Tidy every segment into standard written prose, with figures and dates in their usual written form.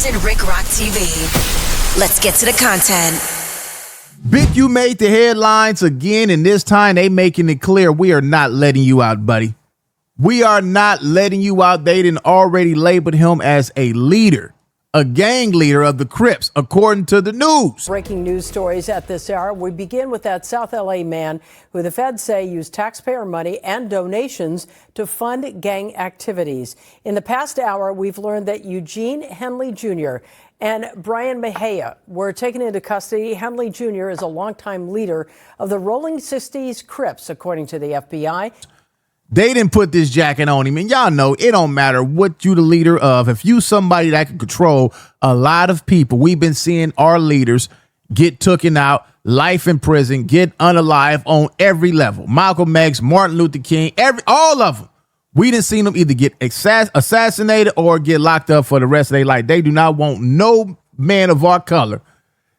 Compton Rick Rock TV. Let's get to the content. Big U made the headlines again, and this time they making it clear we are not letting you out, buddy. We are not letting you out. They didn't already labeled him as a leader, a gang leader of the Crips, according to the news. Breaking news stories at this hour. We begin with that South LA man who the feds say used taxpayer money and donations to fund gang activities. In the past hour, we've learned that Eugene Henley Jr. and Brian Mejia were taken into custody. Henley Jr. is a longtime leader of the Rolling 60s Crips, according to the FBI. They didn't put this jacket on him, and y'all know it don't matter what you the leader of. If you somebody that can control a lot of people, we've been seeing our leaders get taken out, life in prison, get unalive on every level. Malcolm X, Martin Luther King, all of them. We didn't see them either get assassinated or get locked up for the rest of their life. They do not want no man of our color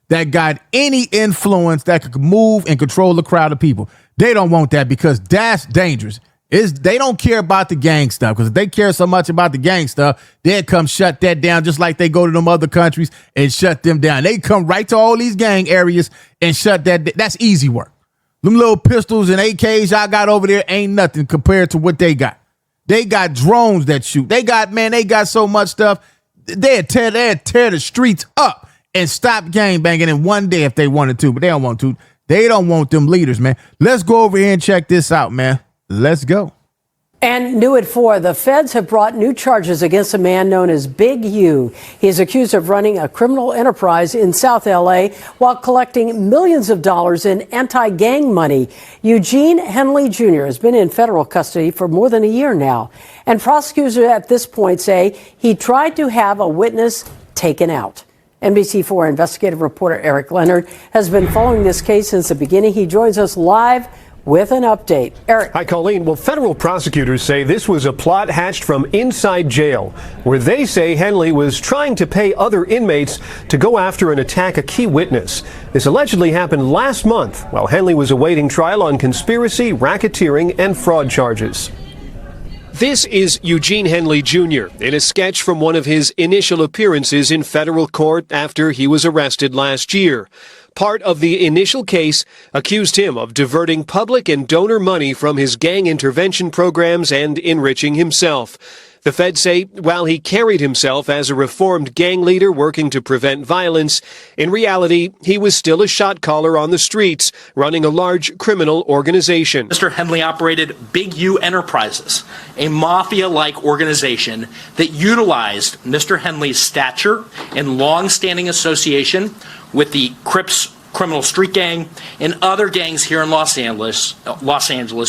that got any influence that could move and control the crowd of people. They don't want that because that's dangerous. They don't care about the gang stuff, because if they care so much about the gang stuff, they'd come shut that down just like they go to them other countries and shut them down. They come right to all these gang areas and shut that. That's easy work. Them little pistols and AKs y'all got over there ain't nothing compared to what they got. They got drones that shoot. They got so much stuff. They'd tear the streets up and stop gang banging in one day if they wanted to, but they don't want to. They don't want them leaders, man. Let's go over here and check this out, man. Let's go. And new at 4, the feds have brought new charges against a man known as Big U. He is accused of running a criminal enterprise in South LA while collecting millions of dollars in anti-gang money. Eugene Henley Jr. has been in federal custody for more than a year now. And prosecutors at this point say he tried to have a witness taken out. NBC4 investigative reporter Eric Leonard has been following this case since the beginning. He joins us live with an update. Eric. Hi, Colleen. Well, federal prosecutors say this was a plot hatched from inside jail, where they say Henley was trying to pay other inmates to go after and attack a key witness. This allegedly happened last month while Henley was awaiting trial on conspiracy, racketeering, and fraud charges. This is Eugene Henley Jr. in a sketch from one of his initial appearances in federal court after he was arrested last year. Part of the initial case accused him of diverting public and donor money from his gang intervention programs and enriching himself. The feds say while he carried himself as a reformed gang leader working to prevent violence, in reality, he was still a shot caller on the streets, running a large criminal organization. Mr. Henley operated Big U Enterprises, a mafia-like organization that utilized Mr. Henley's stature and long-standing association with the Crips criminal street gang and other gangs here in Los Angeles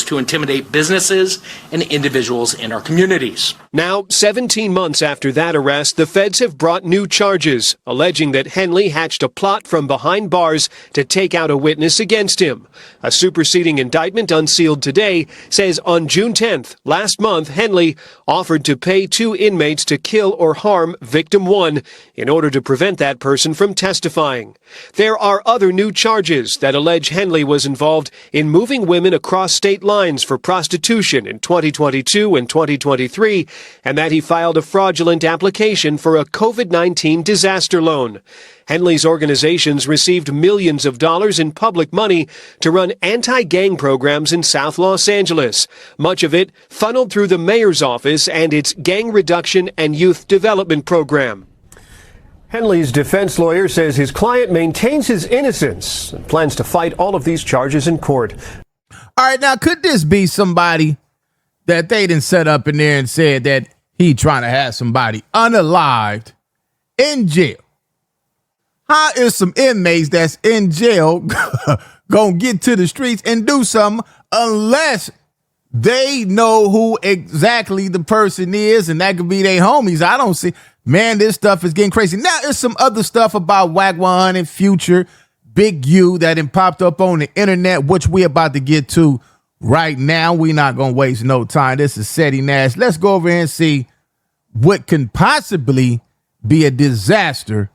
to intimidate businesses and individuals in our communities. Now, 17 months after that arrest, the feds have brought new charges, alleging that Henley hatched a plot from behind bars to take out a witness against him. A superseding indictment unsealed today says on June 10th, last month, Henley offered to pay 2 inmates to kill or harm victim 1 in order to prevent that person from testifying. There are other new charges that allege Henley was involved in moving women across state lines for prostitution in 2022 and 2023, and that he filed a fraudulent application for a COVID-19 disaster loan. Henley's organizations received millions of dollars in public money to run anti-gang programs in South Los Angeles, much of it funneled through the mayor's office and its gang reduction and youth development program. Henley's defense lawyer says his client maintains his innocence and plans to fight all of these charges in court. All right, now, could this be somebody that they didn't set up in there and said that he trying to have somebody unalived in jail? How is some inmates that's in jail gonna get to the streets and do something unless they know who exactly the person is, and that could be their homies? I don't see. Man, this stuff is getting crazy. Now, there's some other stuff about Wack 100, Future, Big U that done popped up on the internet, which we about to get to right now. We not going to waste no time. This is Seti Nash. Let's go over here and see what can possibly be a disaster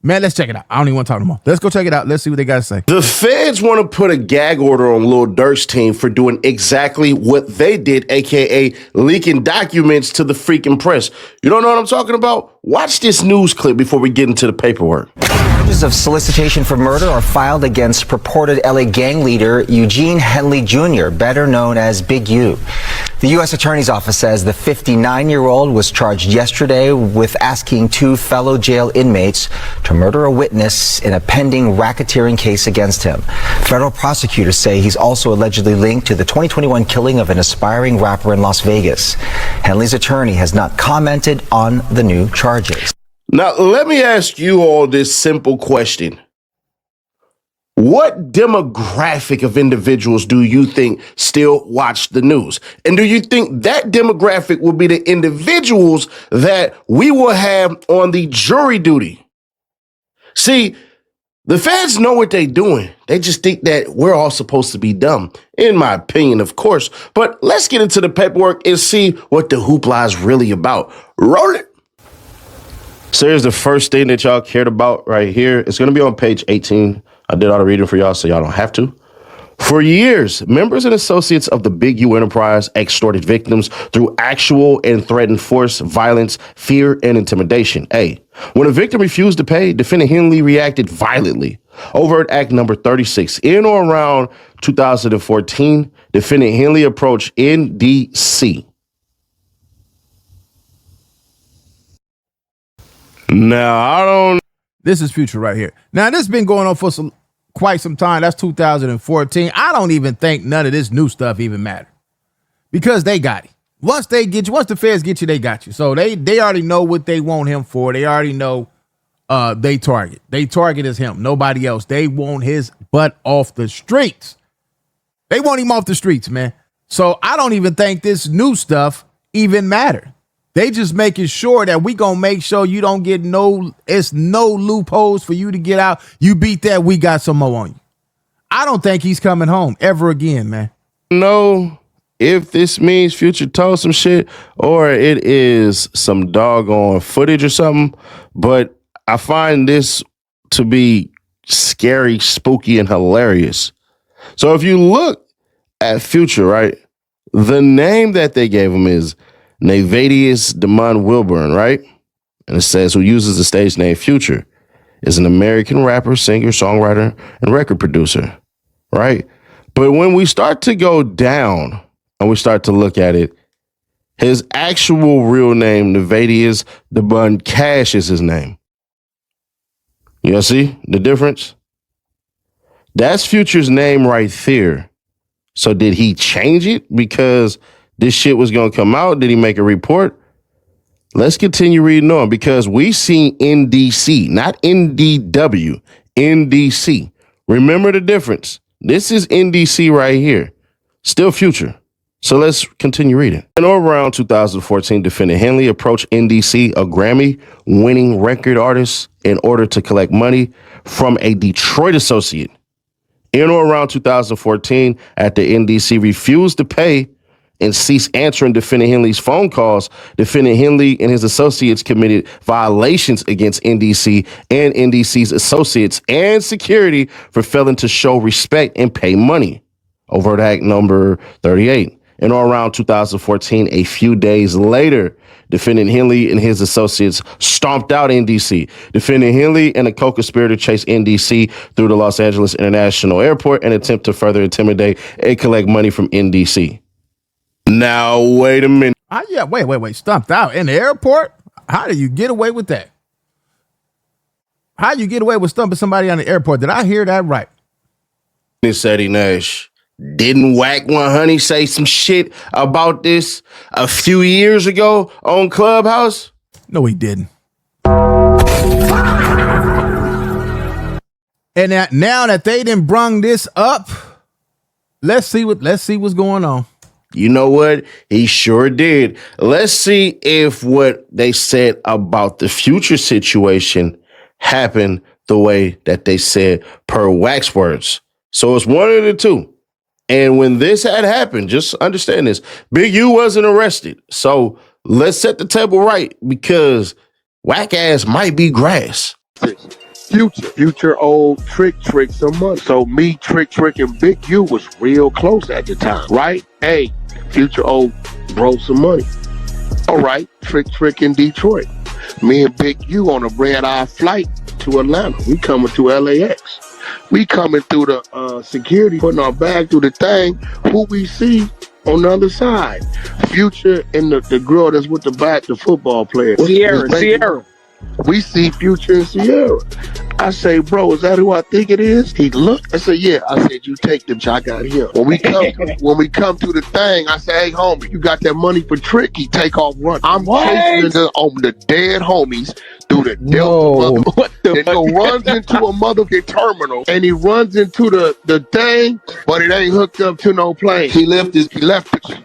Man, let's check it out. I don't even want to talk no more. Let's go check it out. Let's see what they got to say. The feds want to put a gag order on Lil Durk's team for doing exactly what they did, aka leaking documents to the freaking press. You don't know what I'm talking about? Watch this news clip before we get into the paperwork. Charges of solicitation for murder are filed against purported LA gang leader Eugene Henley Jr., better known as Big U. The U.S. Attorney's Office says the 59-year-old was charged yesterday with asking two fellow jail inmates to murder a witness in a pending racketeering case against him. Federal prosecutors say he's also allegedly linked to the 2021 killing of an aspiring rapper in Las Vegas. Henley's attorney has not commented on the new charges. Now, let me ask you all this simple question. What demographic of individuals do you think still watch the news? And do you think that demographic will be the individuals that we will have on the jury duty? See, the feds know what they're doing. They just think that we're all supposed to be dumb, in my opinion, of course. But let's get into the paperwork and see what the hoopla is really about. Roll it. So here's the first thing that y'all cared about right here. It's going to be on page 18. I did all the reading for y'all, so y'all don't have to. For years, members and associates of the Big U enterprise extorted victims through actual and threatened force, violence, fear, and intimidation. When a victim refused to pay, defendant Henley reacted violently. Overt Act number 36. In or around 2014, defendant Henley approached NDC. Now, I don't. This is Future right here. Now, this has been going on for quite some time. That's 2014. I don't even think none of this new stuff even matter because they got it. Once they get you, once the feds get you, they got you. So they already know what they want him for. They already know they target. They target is him, nobody else. They want his butt off the streets. They want him off the streets, man. So I don't even think this new stuff even matter. They just making sure that we gonna make sure you don't get no loopholes for you to get out. You beat that, we got some more on you. I don't think he's coming home ever again, man. No, if this means Future told some shit or it is some doggone footage or something, but I find this to be scary, spooky, and hilarious. So if you look at Future, right, the name that they gave him is Navadius Damon Wilburn, right? And it says who uses the stage name Future is an American rapper, singer, songwriter, and record producer, right? But when we start to go down and we start to look at it, his actual real name, Navadius Damon Cash, is his name. You see the difference? That's Future's name right there. So did he change it because this shit was going to come out? Did he make a report? Let's continue reading on because we see NDC, not NDW, NDC. Remember the difference. This is NDC right here. Still Future. So let's continue reading. In or around 2014, defendant Henley approached NDC, a Grammy-winning record artist, in order to collect money from a Detroit associate. In or around 2014, after NDC refused to pay and ceased answering defendant Henley's phone calls, defendant Henley and his associates committed violations against NDC and NDC's associates and security for failing to show respect and pay money. Overt Act number 38. In or around 2014, a few days later, defendant Henley and his associates stomped out NDC. Defendant Henley and a co-conspirator chased NDC through the Los Angeles International Airport in an attempt to further intimidate and collect money from NDC. Now, wait a minute. Wait. Stomped out in the airport? How do you get away with that? How you get away with stumping somebody on the airport? Did I hear that right? Miss Eddie Nash. Didn't Wack 100 say some shit about this a few years ago on Clubhouse? No, he didn't. And now that they done brung this up, let's see what's going on. You know what? He sure did. Let's see if what they said about the Future situation happened the way that they said per Wack's words. So it's one of the two. And when this had happened, just understand this, Big U wasn't arrested. So let's set the table right because Wack ass might be grass. Future old Trick some money. So me, Trick and Big U was real close at the time, right? Hey, Future old bro some money. All right, Trick in Detroit. Me and Big U on a red-eye flight to Atlanta. We coming to LAX. We coming through the security, putting our bag through the thing. Who we see on the other side? Future and the girl that's with the football player. Sierra. We see Future and Sierra. I say, bro, is that who I think it is? He looked. I said, yeah. I said, you take them. I got him. When we come to the thing, I say, hey, homie, you got that money for Trick? He take off run. I'm chasing the dead homies through the Delta. Then he runs into a motherfucking terminal, and he runs into the thing, but it ain't hooked up to no plane. He left it.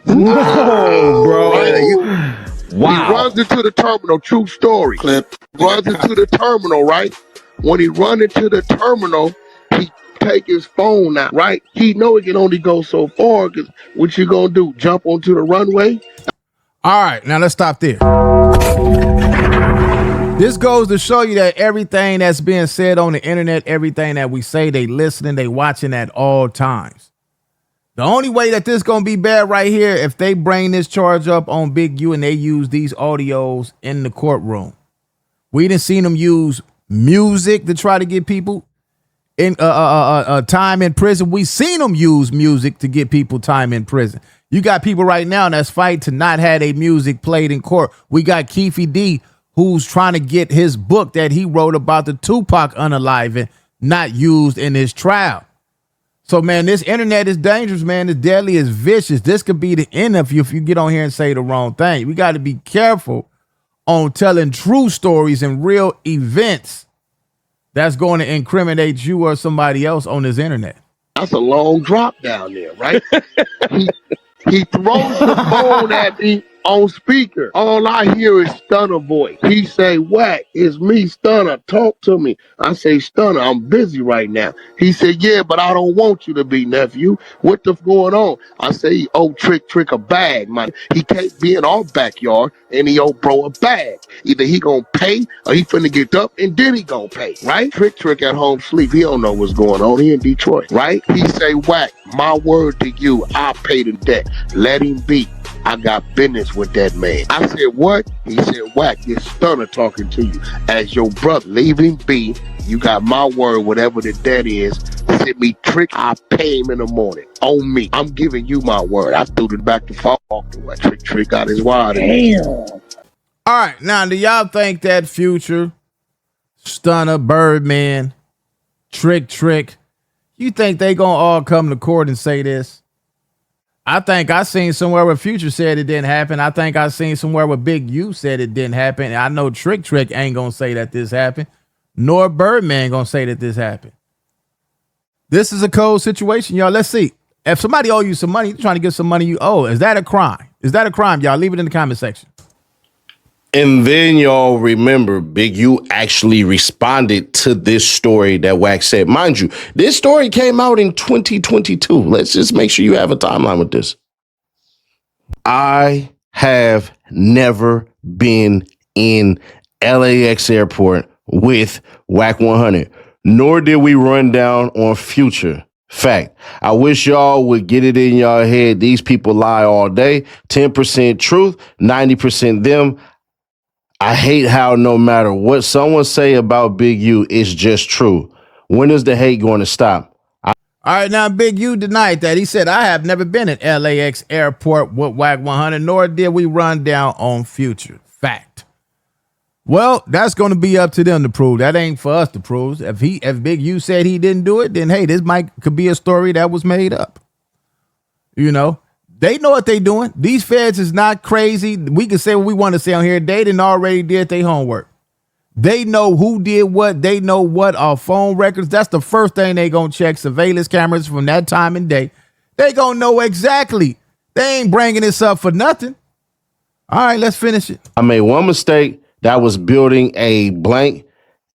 Whoa, bro. Right? Wow. He runs into the terminal, true story. Runs into the terminal, right? When he run into the terminal, he take his phone out, right? He know he can only go so far, because what you gonna do, jump onto the runway? All right, now let's stop there. This goes to show you that everything that's being said on the internet, everything that we say, they listening, they watching at all times. The only way that this gonna be bad right here, if they bring this charge up on Big U and they use these audios in the courtroom. We done seen them use music to try to get people in time in prison. We seen them use music to get people time in prison. You got people right now that's fighting to not have their music played in court. We got Keefe D, who's trying to get his book that he wrote about the Tupac unaliving not used in his trial. So, man, this internet is dangerous, man. It's deadly, it's vicious. This could be the end of you if you get on here and say the wrong thing. We got to be careful on telling true stories and real events that's going to incriminate you or somebody else on this internet. That's a long drop down there, right? He throws the phone at me on speaker. All I hear is Stunner voice. He say, Wack, it's me, Stunner. Talk to me. I say, Stunner, I'm busy right now. He said, yeah, but I don't want you to be, nephew. What the going on? I say, oh, Trick a bag, man. He can't be in our backyard and he owe bro a bag. Either he gonna pay or he finna get up and then he gonna pay, right? Trick at home sleep. He don't know what's going on. He in Detroit, right? He say, Wack, my word to you, I'll pay the debt. Let him be. I got business with that man. I said, what? He said, Wack, it's Stunner talking to you. As your brother, leave him be. You got my word, whatever the debt is. Send me Trick, I'll pay him in the morning. On me. I'm giving you my word. I threw it back to fall off the way. Trick got his wire. Damn. All right, now, do y'all think that Future, Stunner, Birdman, Trick, you think they gonna all come to court and say this? I think I seen somewhere where Future said it didn't happen. I think I seen somewhere where Big U said it didn't happen. I know Trick ain't gonna say that this happened, nor Birdman gonna say that this happened. This is a cold situation, y'all. Let's see. If somebody owe you some money, you're trying to get some money you owe. Is that a crime? Is that a crime, y'all? Leave it in the comment section. And then y'all remember Big U actually responded to this story that Wack said. Mind you, this story came out in 2022. Let's just make sure you have a timeline with this. I have never been in LAX airport with Wack 100, nor did we run down on Future. Fact. I wish y'all would get it in y'all head. These people lie all day. 10% truth, 90% them. I hate how no matter what someone say about Big U, it's just true. When is the hate going to stop? All right, now Big U denied that. He said, I have never been at LAX airport with Wack 100, nor did we run down on Future. Fact. Well, that's going to be up to them to prove. That ain't for us to prove. If Big U said he didn't do it, then hey, this could be a story that was made up. You know? They know what they doing. These feds is not crazy. We can say what we want to say on here. They didn't already did their homework. They know who did what. They know what are phone records. That's the first thing they gonna check. Surveillance cameras from that time and day. They gonna know exactly. They ain't bringing this up for nothing. All right, let's finish it. I made one mistake. That was building a blank.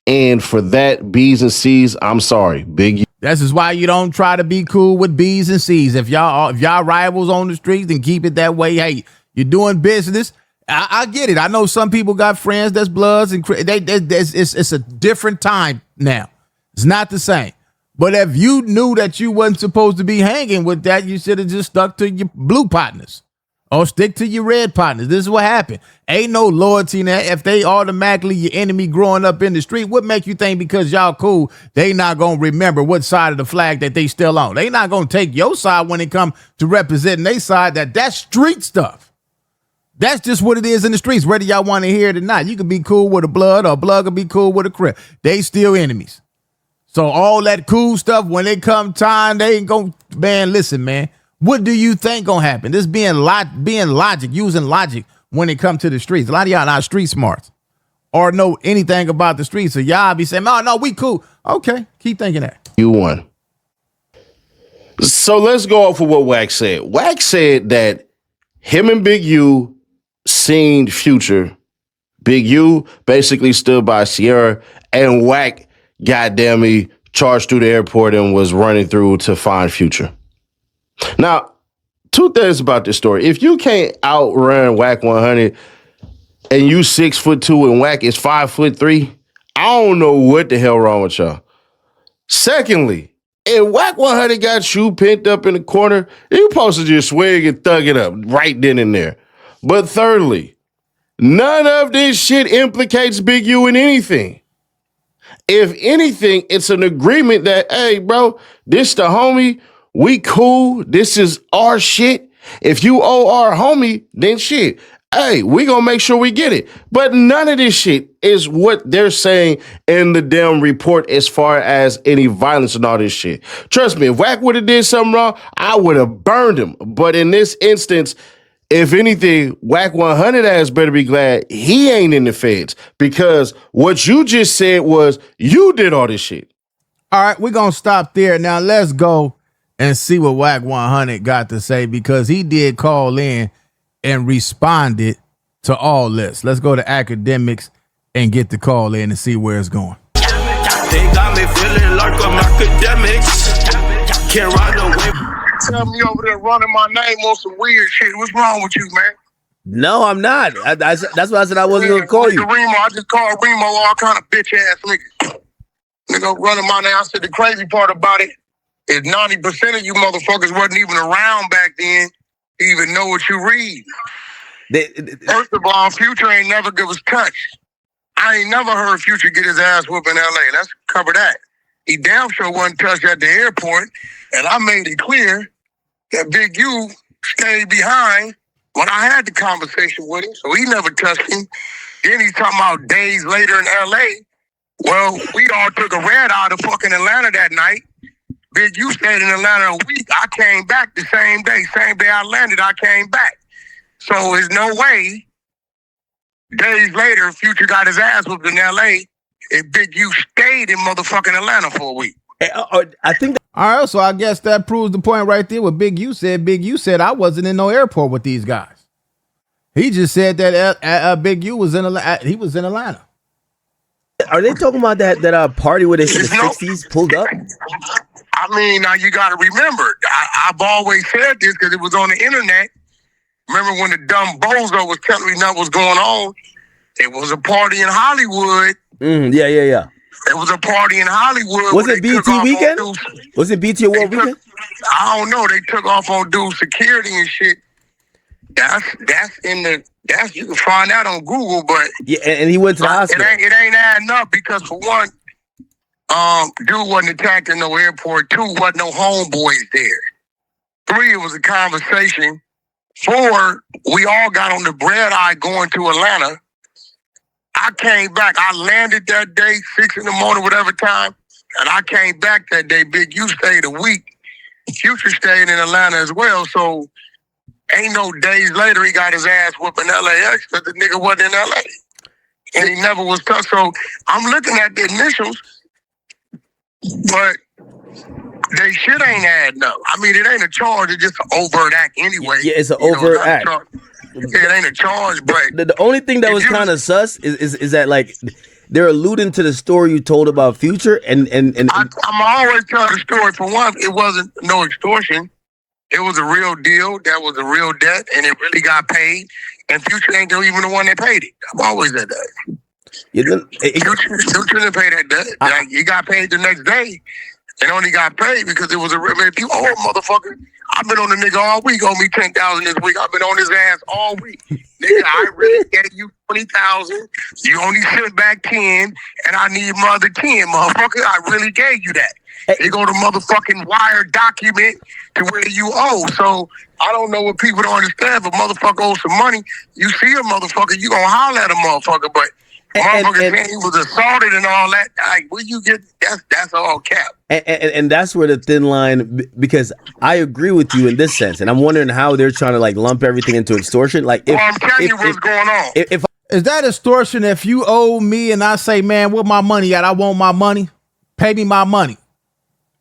And for that, B's and C's, I'm sorry. Big U. This is why you don't try to be cool with B's and C's. If y'all rivals on the streets, then keep it that way. Hey, you're doing business. I get it. I know some people got friends that's Bloods, and it's a different time now. It's not the same. But if you knew that you wasn't supposed to be hanging with that, you should have just stuck to your blue partners or stick to your red partners. This is what happened. Ain't no loyalty in that. If they automatically your enemy growing up in the street, what make you think because y'all cool, they not going to remember what side of the flag that they still on? They not going to take your side when it come to representing their side. That's street stuff. That's just what it is in the streets, whether y'all want to hear it or not. You can be cool with a Blood or a Blood can be cool with a Crip. They still enemies. So all that cool stuff, when it come time, they ain't going to, man, listen, man. What do you think going to happen? This being logic, using logic when it come to the streets. A lot of y'all not street smarts or know anything about the streets. So y'all be saying, no, we cool. Okay, keep thinking that. You won. So let's go off of what Wack said. Wack said that him and Big U seen Future. Big U basically stood by Sierra, and Wack, goddamn me, charged through the airport and was running through to find Future. Now, two things about this story. If you can't outrun Wack 100 and you 6'2" and Wack is 5'3", I don't know what the hell wrong with y'all. Secondly, if Wack 100 got you pent up in the corner, you supposed to just swing and thug it up right then and there. But thirdly, none of this shit implicates Big U in anything. If anything, it's an agreement that, hey, bro, this the homie. We cool. This is our shit. If you owe our homie, then shit. Hey, we gonna make sure we get it. But none of this shit is what they're saying in the damn report as far as any violence and all this shit. Trust me, if Wack would have did something wrong, I would have burned him. But in this instance, if anything, Wack 100 ass better be glad he ain't in the feds, because what you just said was you did all this shit. All right, we're gonna stop there. Now let's go and see what Wack 100 got to say, because he did call in and responded to all this. Let's go to academics and get the call in and see where it's going. They got me feeling like I'm academics. Can't ride away. Tell me over there running my name on some weird shit. What's wrong with you, man? No, I'm not. That's why I said I wasn't going to call you. Remo, I just called Remo all kind of bitch ass niggas. Nigga running my name. I said the crazy part about it is 90% of you motherfuckers wasn't even around back then to even know what you read. First of all, Future ain't never give us touch. I ain't never heard Future get his ass whooped in L.A. Let's cover that. He damn sure wasn't touched at the airport, and I made it clear that Big U stayed behind when I had the conversation with him, so he never touched him. Then he's talking about days later in L.A. Well, we all took a red eye to fucking Atlanta that night. Big U stayed in Atlanta a week. I came back the same day. Same day I landed, I came back. So there's no way days later Future got his ass whooped in L.A. if Big U stayed in motherfucking Atlanta for a week. I think. All right, so I guess that proves the point right there. What Big U said. Big U said I wasn't in no airport with these guys. He just said that Big U was he was in Atlanta. Are they talking about that party where they said the 60s pulled up? I mean, now you got to remember, I've always said this because it was on the internet. Remember when the dumb bozo was telling me nothing was going on? It was a party in Hollywood. Yeah. It was a party in Hollywood. Was it BT weekend? Was it BT Award weekend? I don't know. They took off on dude security and shit. That's you can find that on Google, but yeah, and he went to the hospital. It ain't adding up because for one, dude wasn't attacked in no airport. Two, wasn't no homeboys there. Three, it was a conversation. Four, we all got on the red eye going to Atlanta. I came back. I landed that day, 6 in the morning, whatever time, and I came back that day. Big U stayed a week. Future stayed in Atlanta as well, so ain't no days later he got his ass whooping LAX because the nigga wasn't in LA. And he never was touched. So I'm looking at the initials, but they shit ain't adding up. I mean, it ain't a charge, it's just an overt act anyway. Yeah, it's an overt act. It ain't a charge, but the only thing that was kind of sus is that, like, they're alluding to the story you told about Future, and I'm always telling the story. For one, it wasn't no extortion. It was a real deal. That was a real debt, and it really got paid. And Future ain't even the one that paid it. I've always said that. Future didn't pay that debt. Like, he got paid the next day. And only got paid because it was if you owe a motherfucker, I've been on the nigga all week, owe me $10,000 this week. I've been on his ass all week. Nigga, I really gave you $20,000. You only sent back 10, and I need my other 10, motherfucker. I really gave you that. They go to motherfucking wire document to where you owe. So I don't know what people don't understand. If a motherfucker owes some money, you see a motherfucker, you gonna holler at a motherfucker, but motherfucker saying he was assaulted and all that. Like, where you get that's all cap. And that's where the thin line, because I agree with you in this sense, and I'm wondering how they're trying to like lump everything into extortion. Like, I'm telling you what's going on. Is that extortion if you owe me and I say, man, where my money at? I want my money. Pay me my money.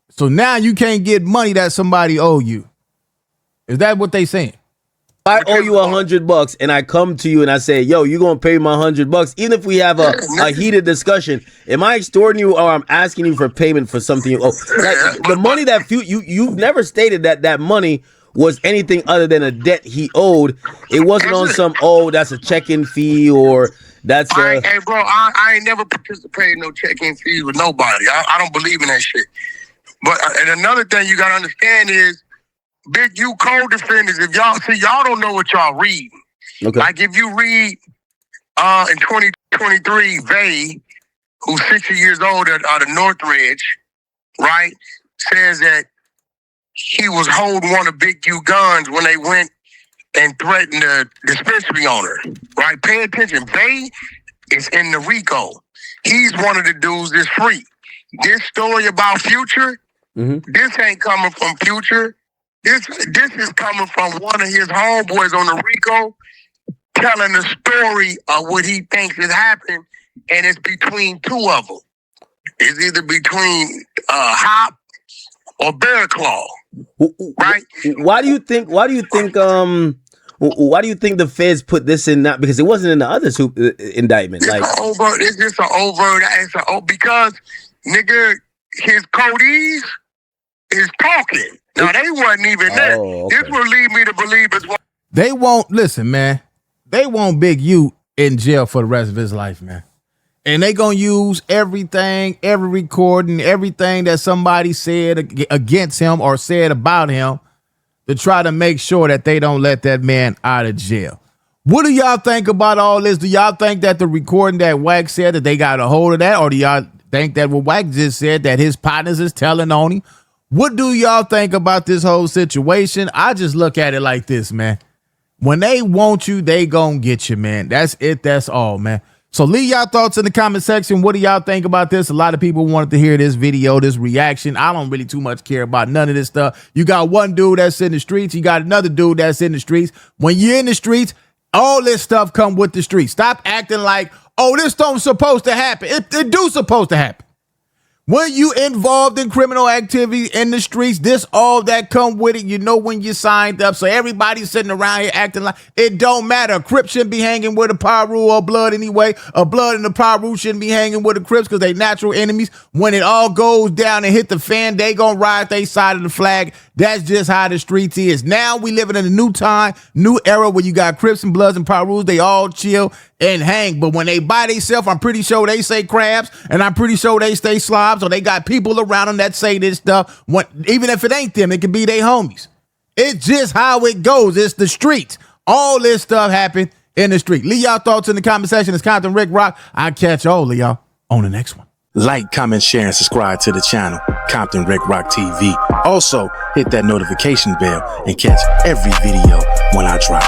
So now you can't get money that somebody owe you. Is that what they saying? I owe you $100 and I come to you and I say, yo, you're going to pay my $100. Even if we have a heated discussion, am I extorting you or I'm asking you for payment for something you owe? Like, the money that you've never stated that money was anything other than a debt he owed. It wasn't on some, that's a check-in fee or that's Hey, bro, I ain't never participated in no check-in fees with nobody. I don't believe in that shit. But and another thing you got to understand is, Big U co-defendants, if y'all don't know what y'all read. Okay. Like if you read in 2023, Vay, who's 60 years old out of Northridge, right, says that he was holding one of Big U guns when they went and threatened the dispensary owner, right? Pay attention. Vay is in the RICO. He's one of the dudes that's free. This story about Future, this ain't coming from Future. This is coming from one of his homeboys on the RICO telling the story of what he thinks has happened, and it's between two of them. It's either between Hop or Bear Claw, right? Why do you think the feds put this in that? Because it wasn't in the other indictment. It's just an overt answer. Because nigga, his codees is talking. No, they wasn't even there. Okay. This will lead me to believe it's one. They won't listen, man. They want Big U in jail for the rest of his life, man. And they gonna use everything, every recording, everything that somebody said against him or said about him to try to make sure that they don't let that man out of jail. What do y'all think about all this? Do y'all think that the recording that Wack said that they got a hold of that, or do y'all think that what Wack just said that his partners is telling on him? What do y'all think about this whole situation? I just look at it like this, man. When they want you, they gonna get you, man. That's it. That's all, man. So leave y'all thoughts in the comment section. What do y'all think about this? A lot of people wanted to hear this video, this reaction. I don't really too much care about none of this stuff. You got one dude that's in the streets. You got another dude that's in the streets. When you're in the streets, all this stuff come with the streets. Stop acting like, oh, this don't supposed to happen. It do supposed to happen. When you involved in criminal activity in the streets, this all that come with it. You know when you signed up. So everybody's sitting around here acting like it don't matter. A Crip shouldn't be hanging with a Paru or Blood anyway. A Blood and a Paru shouldn't be hanging with the Crips because they natural enemies. When it all goes down and hit the fan, they gonna ride their side of the flag. That's just how the streets is. Now we living in a new time, new era where you got Crips and Bloods and Parus. They all chill and hang. But when they by themselves, I'm pretty sure they say crabs, and I'm pretty sure they stay slobs, or they got people around them that say this stuff. Even if it ain't them, it could be their homies. It's just how it goes. It's the streets. All this stuff happened in the street. Leave y'all thoughts in the comment section. It's Compton Rick Rock. I'll catch all of y'all on the next one. Like, comment, share, and subscribe to the channel, Compton Rick Rock TV. Also, hit that notification bell and catch every video when I drop.